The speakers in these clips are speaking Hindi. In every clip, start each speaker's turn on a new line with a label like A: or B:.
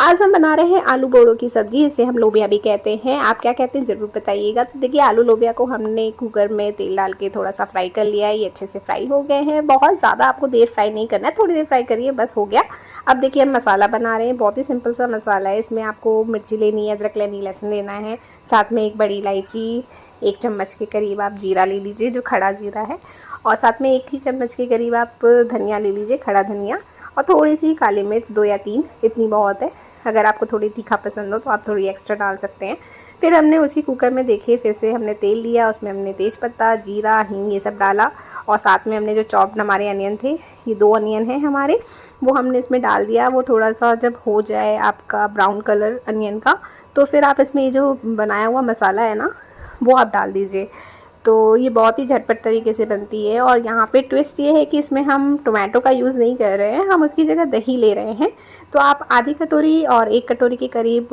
A: आज हम बना रहे हैं आलू बोड़ो की सब्ज़ी, इसे हम लोबिया भी कहते हैं। आप क्या कहते हैं ज़रूर बताइएगा। तो देखिए आलू लोबिया को हमने कुकर में तेल डाल के थोड़ा सा फ्राई कर लिया है। ये अच्छे से फ्राई हो गए हैं। बहुत ज़्यादा आपको देर फ्राई नहीं करना है, थोड़ी देर फ्राई करिए बस हो गया। अब देखिए हम मसाला बना रहे हैं, बहुत ही सिंपल सा मसाला है। इसमें आपको मिर्ची लेनी है, अदरक लेनी, लहसुन लेना है, साथ में एक बड़ी इलायची, 1 चम्मच के करीब आप जीरा ले लीजिए जो खड़ा जीरा है, और साथ में 1 ही चम्मच के करीब आप धनिया ले लीजिए, खड़ा धनिया, और थोड़ी सी काली मिर्च 2 या 3, इतनी बहुत है। अगर आपको थोड़ी तीखा पसंद हो तो आप थोड़ी एक्स्ट्रा डाल सकते हैं। फिर हमने उसी कुकर में देखिए फिर से हमने तेल लिया, उसमें हमने तेज़पत्ता, जीरा, हींग ये सब डाला, और साथ में हमने जो चॉप्ड हमारे अनियन थे, ये 2 अनियन हैं हमारे, वो हमने इसमें डाल दिया। वो थोड़ा सा जब हो जाए आपका ब्राउन कलर अनियन का, तो फिर आप इसमें ये जो बनाया हुआ मसाला है ना, वो आप डाल दीजिए। तो ये बहुत ही झटपट तरीके से बनती है। और यहाँ पे ट्विस्ट ये है कि इसमें हम टोमेटो का यूज़ नहीं कर रहे हैं, हम उसकी जगह दही ले रहे हैं। तो आप आधी कटोरी और 1 कटोरी के करीब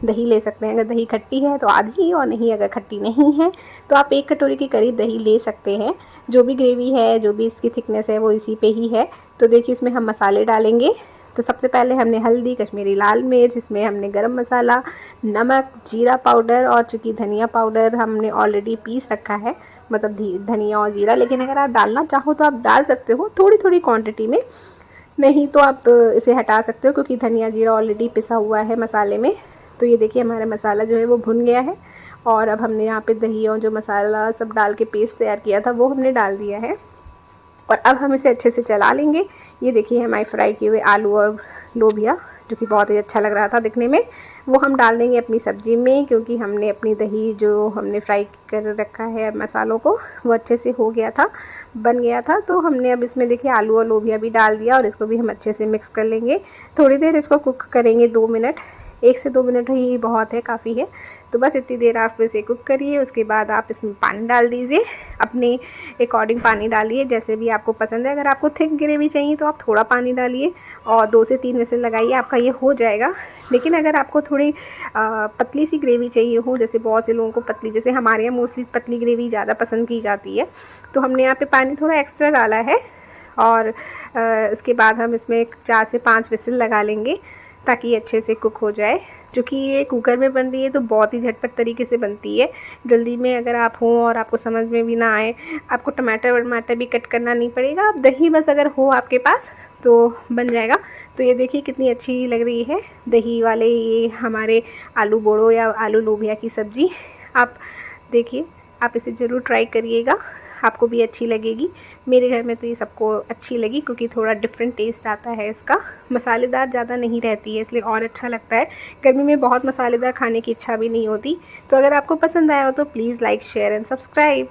A: दही ले सकते हैं। अगर दही खट्टी है तो आधी, और नहीं अगर खट्टी नहीं है तो आप 1 कटोरी के करीब दही ले सकते हैं। जो भी ग्रेवी है, जो भी इसकी थिकनेस है, वो इसी पे ही है। तो देखिए इसमें हम मसाले डालेंगे। तो सबसे पहले हमने हल्दी, कश्मीरी लाल मिर्च, इसमें हमने गरम मसाला, नमक, जीरा पाउडर, और चूँकि धनिया पाउडर हमने ऑलरेडी पीस रखा है, मतलब धनिया और जीरा, लेकिन अगर आप डालना चाहो तो आप डाल सकते हो थोड़ी थोड़ी क्वांटिटी में, नहीं तो आप इसे हटा सकते हो क्योंकि धनिया जीरा ऑलरेडी पिसा हुआ है मसाले में। तो ये देखिए हमारा मसाला जो है वो भुन गया है, और अब हमने यहाँ पे दही और जो मसाला सब डाल के पेस्ट तैयार किया था वो हमने डाल दिया है, और अब हम इसे अच्छे से चला लेंगे। ये देखिए हमारे फ्राई किए हुए आलू और लोबिया, जो कि बहुत ही अच्छा लग रहा था दिखने में, वो हम डाल देंगे अपनी सब्ज़ी में, क्योंकि हमने अपनी दही जो हमने फ्राई कर रखा है मसालों को, वो अच्छे से हो गया था, बन गया था। तो हमने अब इसमें देखिए आलू और लोबिया भी डाल दिया, और इसको भी हम अच्छे से मिक्स कर लेंगे। थोड़ी देर इसको कुक करेंगे, 2 मिनट, 1 से 2 मिनट ही बहुत है, काफ़ी है। तो बस इतनी देर आप इसे कुक करिए। उसके बाद आप इसमें पानी डाल दीजिए, अपने अकॉर्डिंग पानी डालिए जैसे भी आपको पसंद है। अगर आपको थिक ग्रेवी चाहिए तो आप थोड़ा पानी डालिए, और 2 से 3 विसिल लगाइए, आपका ये हो जाएगा। लेकिन अगर आपको थोड़ी पतली सी ग्रेवी चाहिए हो, जैसे बहुत से लोगों को पतली, जैसे हमारे यहाँ मोस्टली पतली ग्रेवी ज़्यादा पसंद की जाती है, तो हमने यहाँ पे पानी थोड़ा एक्स्ट्रा डाला है। और इसके बाद हम इसमें 4 से 5 विसिल लगा लेंगे ताकि ये अच्छे से कुक हो जाए। क्योंकि ये कुकर में बन रही है तो बहुत ही झटपट तरीके से बनती है। जल्दी में अगर आप हों और आपको समझ में भी ना आए, आपको टमाटर वमाटर भी कट करना नहीं पड़ेगा, आप दही बस अगर हो आपके पास तो बन जाएगा। तो ये देखिए कितनी अच्छी लग रही है दही वाले ये हमारे आलू बोड़ो या आलू लोबिया की सब्ज़ी। आप देखिए, आप इसे ज़रूर ट्राई करिएगा, आपको भी अच्छी लगेगी। मेरे घर में तो ये सबको अच्छी लगी, क्योंकि थोड़ा डिफरेंट टेस्ट आता है इसका। मसालेदार ज़्यादा नहीं रहती है, इसलिए और अच्छा लगता है। गर्मी में बहुत मसालेदार खाने की इच्छा भी नहीं होती। तो अगर आपको पसंद आया हो तो please like, share and subscribe.